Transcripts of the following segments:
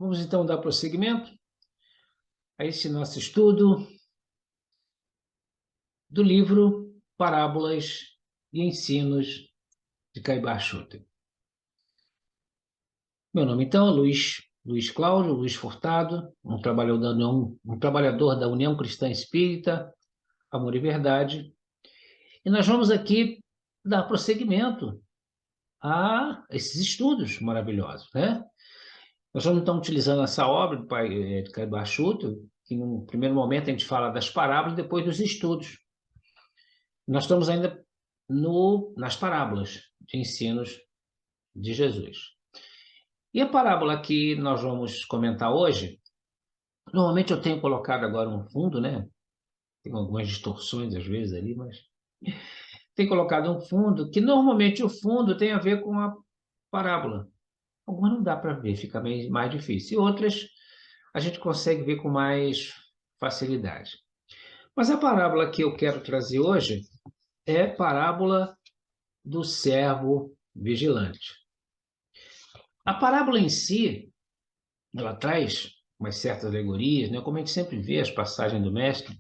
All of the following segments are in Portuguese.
Vamos então dar prosseguimento a esse nosso estudo do livro Parábolas e Ensinos de Caibar Schutter. Meu nome então é Luiz Cláudio, Luiz Furtado, um trabalhador da União Cristã Espírita, Amor e Verdade, e nós vamos aqui dar prosseguimento a esses estudos maravilhosos, né? Nós estamos, então, utilizando essa obra do pai de Caibar Schutter, que no primeiro momento a gente fala das parábolas, depois dos estudos. Nós estamos ainda nas parábolas de ensinos de Jesus. E a parábola que nós vamos comentar hoje, normalmente eu tenho colocado agora um fundo, né? Tem algumas distorções às vezes ali, mas tenho colocado um fundo, que normalmente o fundo tem a ver com a parábola. Algumas não dá para ver, fica mais difícil. E outras a gente consegue ver com mais facilidade. Mas a parábola que eu quero trazer hoje é a parábola do servo vigilante. A parábola em si, ela traz umas certas alegorias, né? Como a gente sempre vê as passagens do mestre,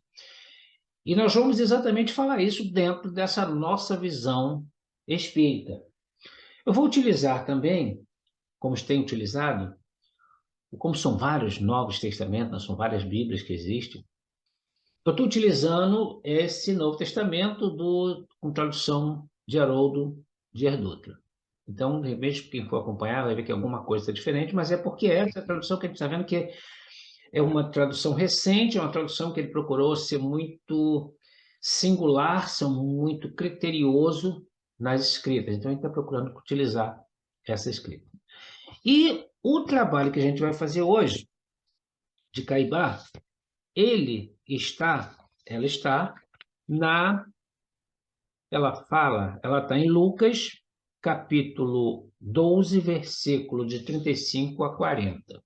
e nós vamos exatamente falar isso dentro dessa nossa visão espírita. Eu vou utilizar também, como tem utilizado, como são vários Novos Testamentos, são várias Bíblias que existem, eu estou utilizando esse Novo Testamento com tradução de Haroldo de Herdutra. Então, de repente, quem for acompanhar vai ver que alguma coisa está diferente, mas é porque essa tradução que a gente está vendo que é uma tradução recente, é uma tradução que ele procurou ser muito singular, ser muito criterioso nas escritas. Então, ele está procurando utilizar essa escrita. E o trabalho que a gente vai fazer hoje, de Caibar, ela está em Lucas, capítulo 12, versículo de 35 a 40.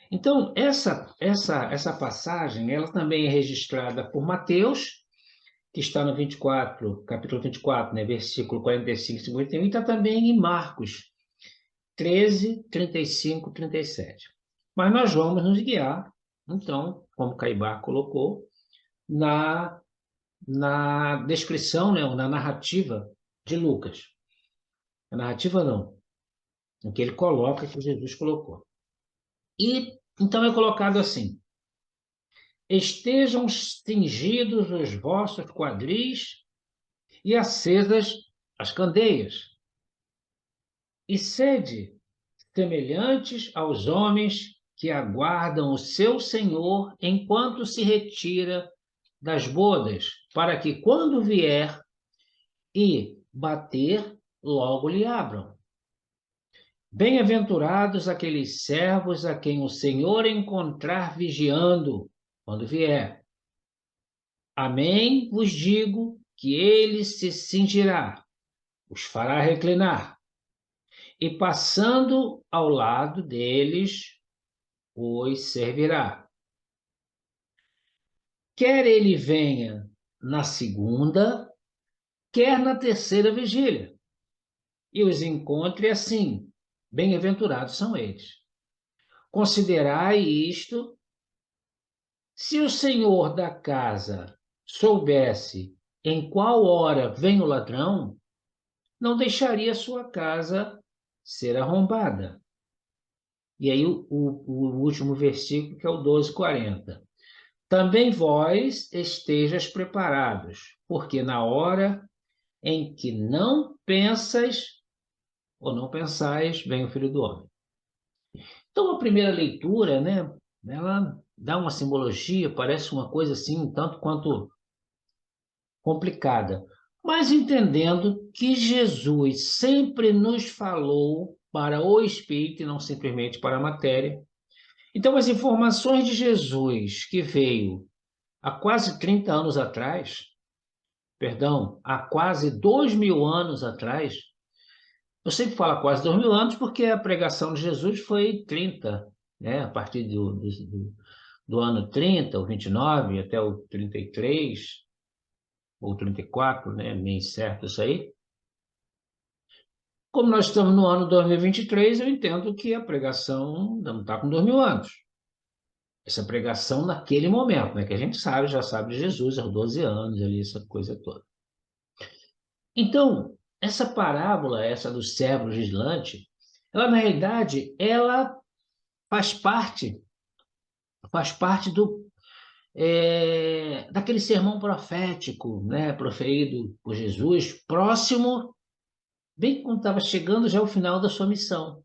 Então, essa passagem, ela também é registrada por Mateus, que está no capítulo 24, né, versículo 45 e 51, e está também em Marcos 13, 35 e 37. Mas nós vamos nos guiar, então, como Caibar colocou, na descrição, né, na narrativa de Lucas. A narrativa não, o que ele coloca, que Jesus colocou. E então é colocado assim: estejam cingidos os vossos quadris e acesas as candeias, e sede semelhantes aos homens que aguardam o seu Senhor enquanto se retira das bodas, para que, quando vier e bater, logo lhe abram. Bem-aventurados aqueles servos a quem o Senhor encontrar vigiando, quando vier. Amém vos digo que ele se cingirá, os fará reclinar, e passando ao lado deles, os servirá. Quer ele venha na segunda, quer na terceira vigília, e os encontre assim. Bem-aventurados são eles. Considerai isto: se o senhor da casa soubesse em qual hora vem o ladrão, não deixaria sua casa ser arrombada. E aí o último versículo, que é o 12:40. Também vós estejais preparados, porque na hora em que não pensas ou não pensais, vem o Filho do Homem. Então, a primeira leitura, né, ela dá uma simbologia, parece uma coisa assim, tanto quanto complicada, mas entendendo que Jesus sempre nos falou para o espírito e não simplesmente para a matéria. Então, as informações de Jesus, que veio há quase 30 anos atrás, há quase 2.000 anos atrás. Eu sempre falo quase 2.000 anos porque a pregação de Jesus foi 30, né? A partir do ano 30, o 29, até o 33, ou 34, né? Meio certo isso aí. Como nós estamos no ano 2023, eu entendo que a pregação não está com 2000 anos. Essa pregação naquele momento, né? Que a gente sabe, já sabe de Jesus aos 12 anos, ali, essa coisa toda. Então, essa parábola, essa do servo vigilante, ela, na realidade, ela faz parte daquele sermão profético, né? Proferido por Jesus, próximo, bem quando estava chegando já ao final da sua missão.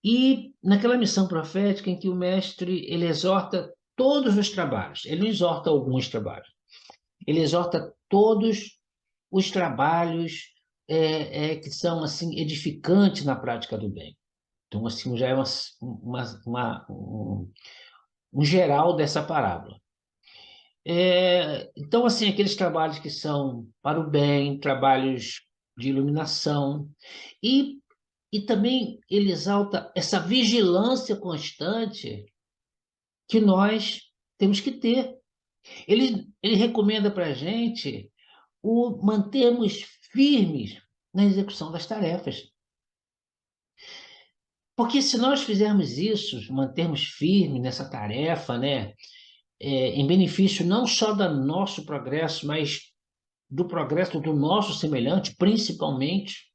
E naquela missão profética em que o mestre ele exorta todos os trabalhos, ele não exorta alguns trabalhos, ele exorta todos os trabalhos que são assim edificantes na prática do bem. Então, assim, já é um geral dessa parábola. Então, assim, aqueles trabalhos que são para o bem, trabalhos de iluminação, e, e também ele exalta essa vigilância constante que nós temos que ter. Ele recomenda para a gente o mantermos firmes na execução das tarefas. Porque se nós fizermos isso, mantermos firmes nessa tarefa, né, em benefício não só do nosso progresso, mas do progresso do nosso semelhante, principalmente,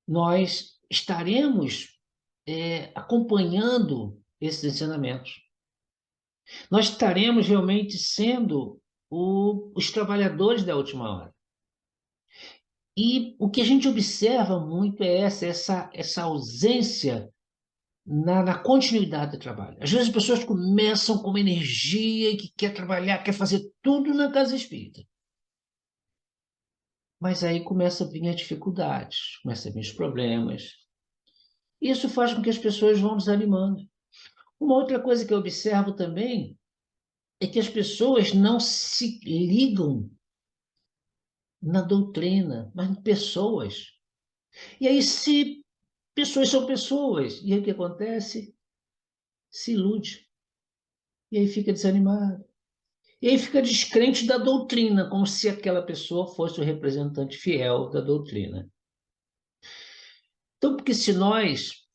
nós estaremos acompanhando esses ensinamentos. Nós estaremos realmente sendo os trabalhadores da última hora. E o que a gente observa muito é essa ausência na continuidade do trabalho. Às vezes as pessoas começam com uma energia que quer trabalhar, quer fazer tudo na casa espírita. Mas aí começa a vir as dificuldades, começa a vir os problemas. Isso faz com que as pessoas vão desanimando. Uma outra coisa que eu observo também é que as pessoas não se ligam na doutrina, mas em pessoas. E aí, se pessoas são pessoas, e aí o que acontece? Se ilude. E aí fica desanimado. E aí fica descrente da doutrina, como se aquela pessoa fosse o representante fiel da doutrina. Então, porque se nós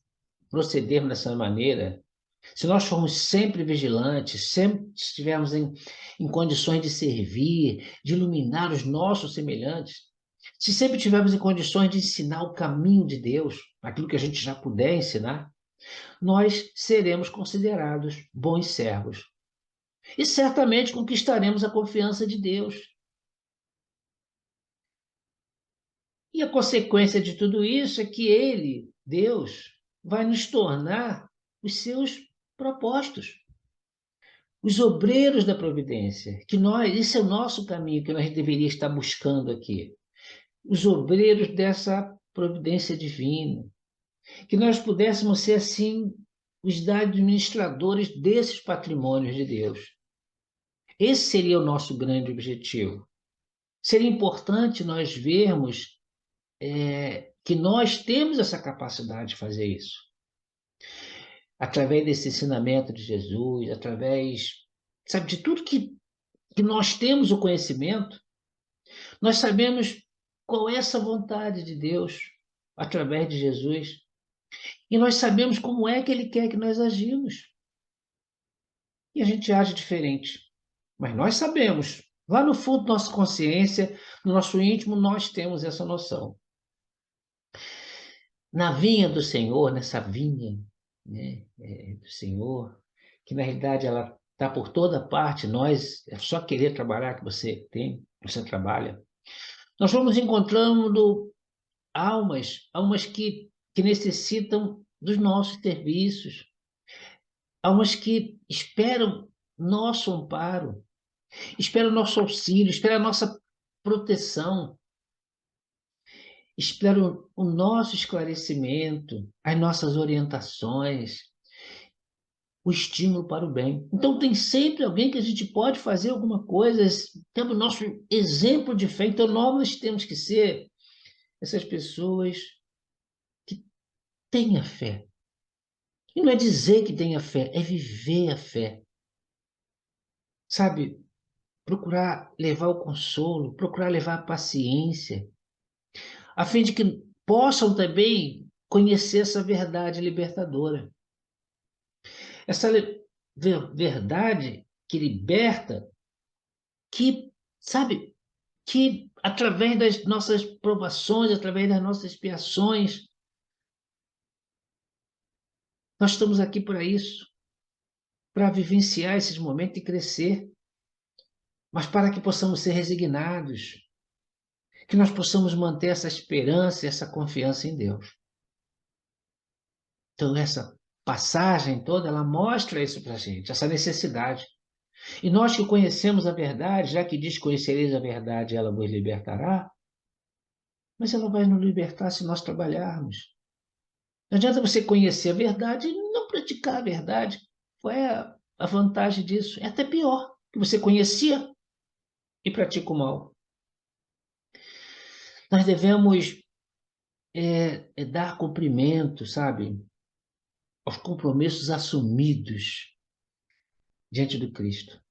procedermos dessa maneira, se nós formos sempre vigilantes, sempre estivermos em condições de servir, de iluminar os nossos semelhantes, se sempre estivermos em condições de ensinar o caminho de Deus, aquilo que a gente já puder ensinar, nós seremos considerados bons servos. E certamente conquistaremos a confiança de Deus. E a consequência de tudo isso é que Ele, Deus, vai nos tornar os seus propostos. Os obreiros da providência, que nós, esse é o nosso caminho que nós deveríamos estar buscando aqui. Os obreiros dessa providência divina, que nós pudéssemos ser assim os administradores desses patrimônios de Deus. Esse seria o nosso grande objetivo. Seria importante nós vermos que nós temos essa capacidade de fazer isso. Através desse ensinamento de Jesus, através, sabe, de tudo que nós temos o conhecimento, nós sabemos qual é essa vontade de Deus através de Jesus. E nós sabemos como é que Ele quer que nós agimos. E a gente age diferente. Mas nós sabemos, lá no fundo da nossa consciência, no nosso íntimo, nós temos essa noção. Na vinha do Senhor, nessa vinha, né, do Senhor, que na realidade ela está por toda parte, nós, é só querer trabalhar que você tem, você trabalha. Nós vamos encontrando almas que necessitam dos nossos serviços, almas que esperam nosso amparo, esperam nosso auxílio, esperam a nossa proteção, esperam o nosso esclarecimento, as nossas orientações, o estímulo para o bem. Então, tem sempre alguém que a gente pode fazer alguma coisa, tendo o nosso exemplo de fé. Então, nós temos que ser essas pessoas que têm a fé. E não é dizer que tem a fé, é viver a fé. Sabe? Procurar levar o consolo, procurar levar a paciência. a fim de que possam também conhecer essa verdade libertadora. Essa verdade que liberta, que, sabe, que através das nossas provações, através das nossas expiações, nós estamos aqui para isso, para vivenciar esses momentos e crescer, mas para que possamos ser resignados, que nós possamos manter essa esperança, essa confiança em Deus. Então, essa passagem toda, ela mostra isso para a gente, essa necessidade. E nós que conhecemos a verdade, já que diz: conhecereis a verdade, ela vos libertará, mas ela vai nos libertar se nós trabalharmos. Não adianta você conhecer a verdade e não praticar a verdade. Qual é a vantagem disso? É até pior, que você conhecia e pratica o mal. Nós devemos dar cumprimento, sabe, aos compromissos assumidos diante do Cristo.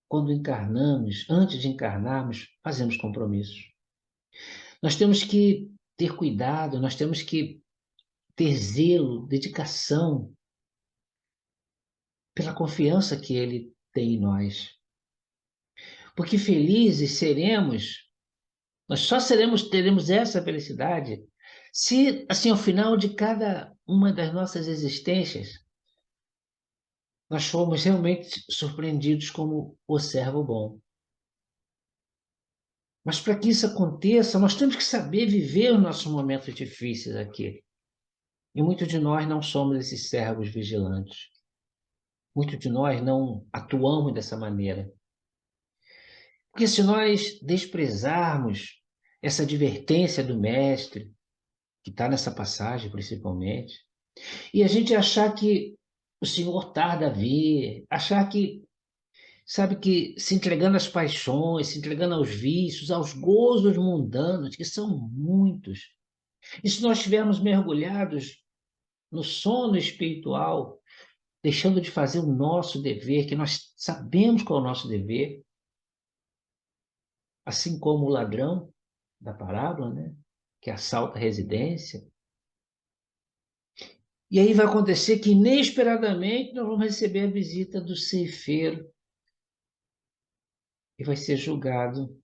Quando encarnamos, antes de encarnarmos, fazemos compromissos. Nós temos que ter cuidado, nós temos que ter zelo, dedicação pela confiança que Ele tem em nós. Porque felizes seremos, nós só teremos essa felicidade se, assim, ao final de cada uma das nossas existências, nós fomos realmente surpreendidos como o servo bom. Mas para que isso aconteça, nós temos que saber viver os nossos momentos difíceis aqui. E muitos de nós não somos esses servos vigilantes. Muitos de nós não atuamos dessa maneira. Porque se nós desprezarmos essa advertência do mestre, que está nessa passagem principalmente, e a gente achar que o Senhor tarda a vir, achar que, sabe, que se entregando às paixões, se entregando aos vícios, aos gozos mundanos, que são muitos, e se nós estivermos mergulhados no sono espiritual, deixando de fazer o nosso dever, que nós sabemos qual é o nosso dever, assim como o ladrão da parábola, né, que assalta a residência. E aí vai acontecer que, inesperadamente, nós vamos receber a visita do ceifeiro e vai ser julgado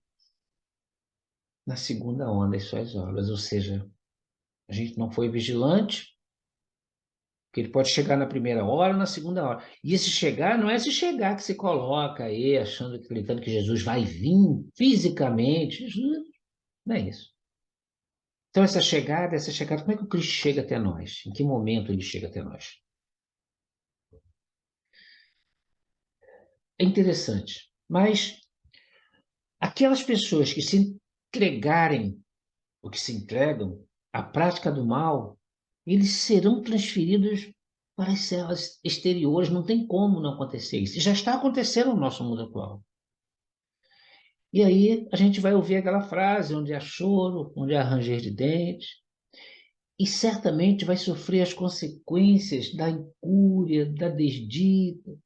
na segunda onda das suas obras. Ou seja, a gente não foi vigilante, porque ele pode chegar na primeira hora ou na segunda hora. E esse chegar não é esse chegar que se coloca aí, achando, acreditando que Jesus vai vir fisicamente. Jesus, não é isso. Então, essa chegada, como é que o Cristo chega até nós? Em que momento ele chega até nós? É interessante, mas aquelas pessoas que se entregarem, ou que se entregam à prática do mal, eles serão transferidos para as celas exteriores. Não tem como não acontecer isso. E já está acontecendo no nosso mundo atual. E aí a gente vai ouvir aquela frase: onde há choro, onde há ranger de dentes, e certamente vai sofrer as consequências da incúria, da desdita,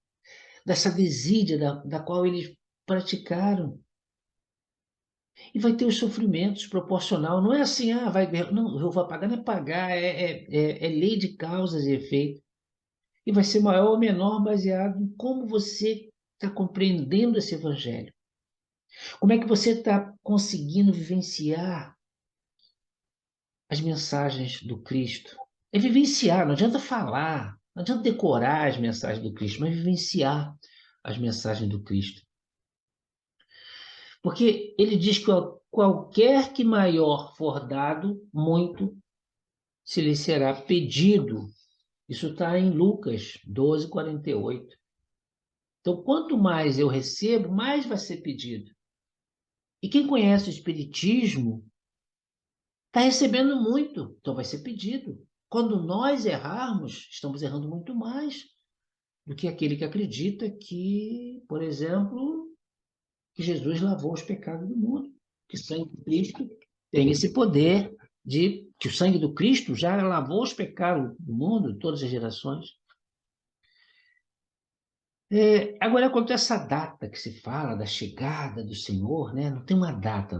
dessa desídia da qual eles praticaram. E vai ter os sofrimentos proporcional. Não é assim, não, eu vou pagar, não é pagar, é lei de causas e efeitos. E vai ser maior ou menor baseado em como você está compreendendo esse evangelho. Como é que você está conseguindo vivenciar as mensagens do Cristo? É vivenciar, não adianta falar, não adianta decorar as mensagens do Cristo, mas vivenciar as mensagens do Cristo. Porque ele diz que qualquer que maior for dado, muito se lhe será pedido. Isso está em Lucas 12, 48. Então, quanto mais eu recebo, mais vai ser pedido. E quem conhece o Espiritismo está recebendo muito, então vai ser pedido. Quando nós errarmos, estamos errando muito mais do que aquele que acredita que, por exemplo, que Jesus lavou os pecados do mundo, que o sangue de Cristo tem esse poder de que o sangue do Cristo já lavou os pecados do mundo, de todas as gerações. Agora, quanto a essa data que se fala da chegada do Senhor, né? Não tem uma data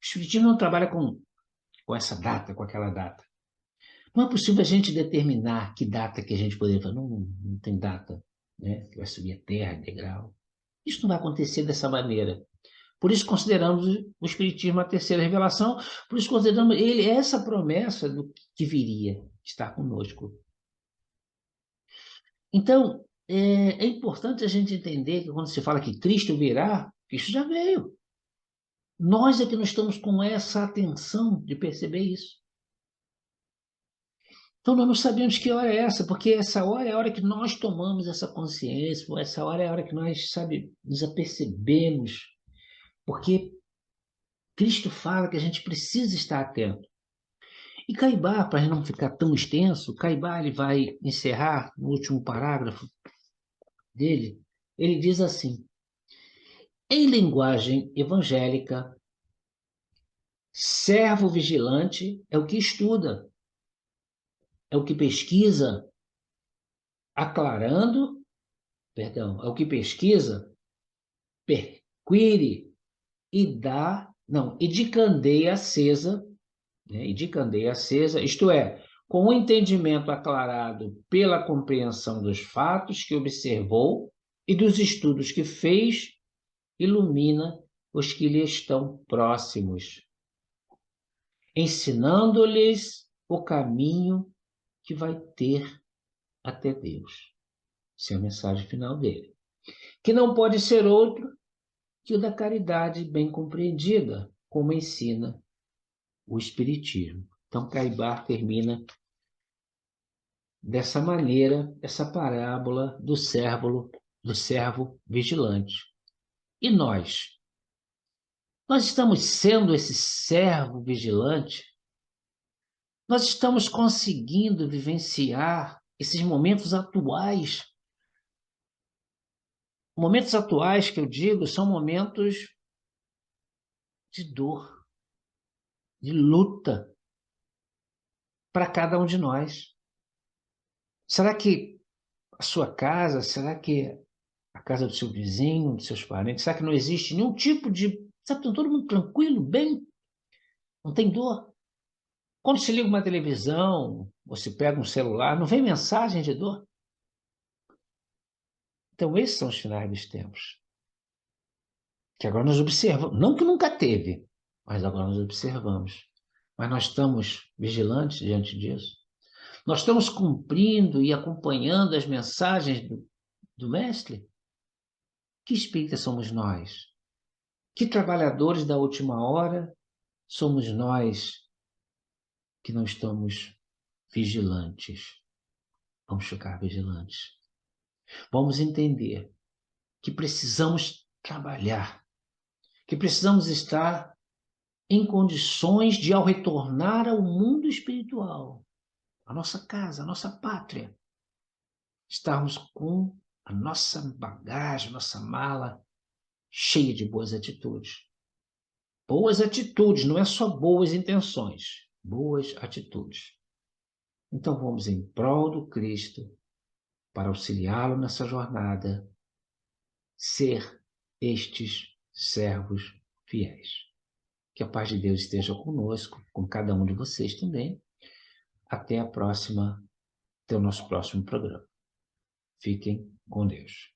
Espiritismo não trabalha com essa data, com aquela data. Não é possível a gente determinar que data que a gente poderia falar. Não tem data, né? Que vai subir a Terra, degrau. Isso não vai acontecer dessa maneira. Por isso consideramos o Espiritismo a terceira revelação, por isso consideramos ele essa promessa do que viria estar conosco. Então, é importante a gente entender que quando se fala que Cristo virá, Cristo já veio. Nós é que não estamos com essa atenção de perceber isso. Então, nós não sabemos que hora é essa, porque essa hora é a hora que nós tomamos essa consciência, essa hora é a hora que nós, sabe, nos apercebemos, porque Cristo fala que a gente precisa estar atento. E Caibá, para não ficar tão extenso, Caibá ele vai encerrar no último parágrafo dele, ele diz assim: em linguagem evangélica, servo vigilante é o que estuda, é o que pesquisa, aclarando, perdão, é o que pesquisa, perquire e dá, não, e de candeia acesa, né, e de candeia acesa, isto é, com o entendimento aclarado pela compreensão dos fatos que observou e dos estudos que fez, ilumina os que lhe estão próximos, ensinando-lhes o caminho que vai ter até Deus. Essa é a mensagem final dele. Que não pode ser outro que o da caridade bem compreendida, como ensina o Espiritismo. Então, Caibá termina dessa maneira essa parábola do servo vigilante. E nós? Nós estamos sendo esse servo vigilante? Nós estamos conseguindo vivenciar esses momentos atuais? Momentos atuais que eu digo são momentos de dor, de luta para cada um de nós. Será que a sua casa, será que a casa do seu vizinho, dos seus parentes, será que não existe nenhum tipo de... Sabe, está todo mundo tranquilo, bem, não tem dor? Quando se liga uma televisão, você pega um celular, não vem mensagem de dor? Então, esses são os finais dos tempos. Que agora nós observamos, não que nunca teve, mas agora nós observamos. Mas nós estamos vigilantes diante disso? Nós estamos cumprindo e acompanhando as mensagens do Mestre? Que espíritas somos nós? Que trabalhadores da última hora somos nós que não estamos vigilantes? Vamos ficar vigilantes. Vamos entender que precisamos trabalhar, que precisamos estar em condições de, ao retornar ao mundo espiritual, a nossa casa, a nossa pátria, estarmos com a nossa bagagem, nossa mala cheia de boas atitudes. Boas atitudes, não é só boas intenções, boas atitudes. Então vamos em prol do Cristo, para auxiliá-lo nessa jornada, ser estes servos fiéis. Que a paz de Deus esteja conosco, com cada um de vocês também. Até o nosso próximo programa. Fiquem com Deus.